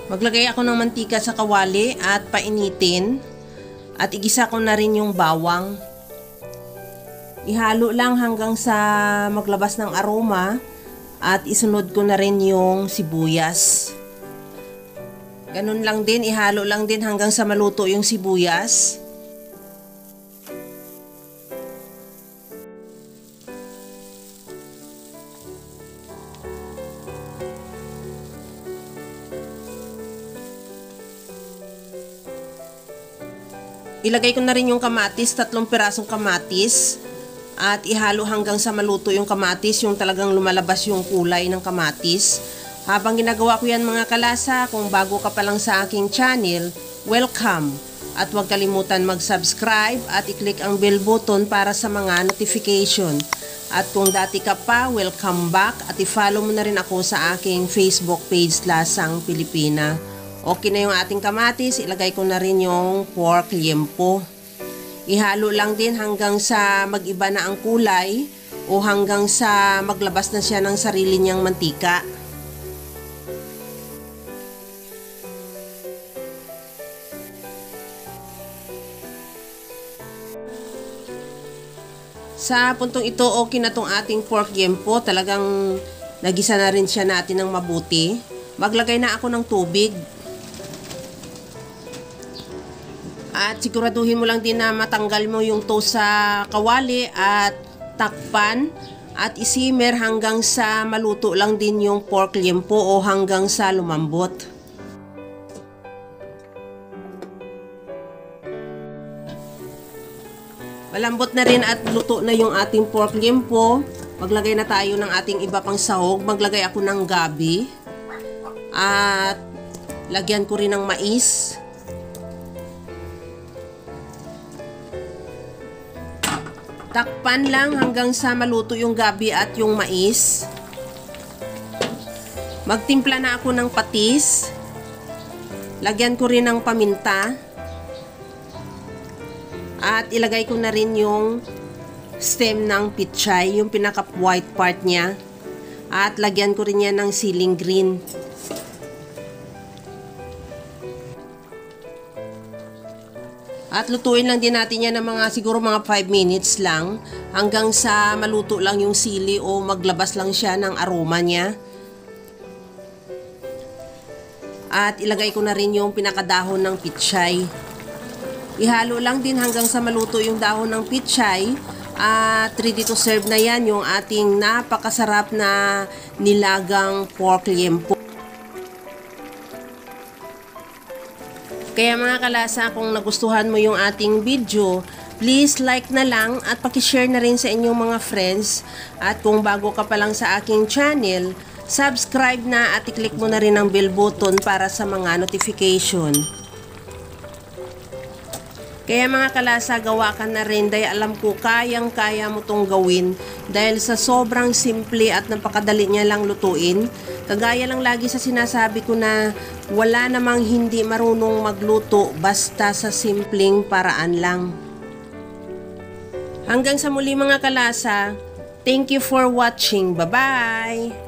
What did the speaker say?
Maglagay ako ng mantika sa kawali at painitin. At igisa ko na rin yung bawang. Ihalo lang hanggang sa maglabas ng aroma. At isunod ko na rin yung sibuyas. Ganun lang din, ihalo lang din hanggang sa maluto yung sibuyas. Ilagay ko na rin yung kamatis, 3 pirasong kamatis. At ihalo hanggang sa maluto yung kamatis, yung talagang lumalabas yung kulay ng kamatis. Habang ginagawa ko yan mga kalasa, kung bago ka pa lang sa aking channel, welcome! At huwag kalimutan mag-subscribe at i-click ang bell button para sa mga notification. At kung dati ka pa, welcome back at i-follow mo na rin ako sa aking Facebook page Lasang Pilipina. Okay na yung ating kamatis, ilagay ko na rin yung pork liempo. Ihalo lang din hanggang sa mag-iba na ang kulay o hanggang sa maglabas na siya ng sarili niyang mantika. Sa puntong ito, okay na tong ating pork liempo. Talagang nagisa na rin siya natin ng mabuti. Maglagay na ako ng tubig. At siguraduhin mo lang din na matanggal mo yung toast sa kawali at takpan at isimmer hanggang sa maluto lang din yung pork liempo o hanggang sa lumambot. Malambot na rin at luto na yung ating pork liempo. Maglagay na tayo ng ating iba pang sahog. Maglagay ako ng gabi at lagyan ko rin ng mais. Takpan lang hanggang sa maluto yung gabi at yung mais. Magtimpla na ako ng patis. Lagyan ko rin ng paminta. At ilagay ko na rin yung stem ng pichay, yung pinaka white part niya. At lagyan ko rin yan ng siling green. At lutuin lang din natin yan ng siguro mga 5 minutes lang hanggang sa maluto lang yung sili o maglabas lang siya ng aroma niya. At ilagay ko na rin yung pinakadahon ng pichay. Ihalo lang din hanggang sa maluto yung dahon ng pichay at ready to serve na yan yung ating napakasarap na nilagang pork liempo. Kaya mga kalasa, kung nagustuhan mo yung ating video, please like na lang at pakishare na rin sa inyong mga friends. At kung bago ka pa lang sa aking channel, subscribe na at i-click mo na rin ang bell button para sa mga notification. Kaya mga kalasa, gawa ka na rin dahil alam ko kayang-kaya mo tong gawin dahil sa sobrang simple at napakadali niya lang lutuin. Kagaya lang lagi sa sinasabi ko na wala namang hindi marunong magluto basta sa simpleng paraan lang. Hanggang sa muli mga kalasa, thank you for watching. Bye-bye!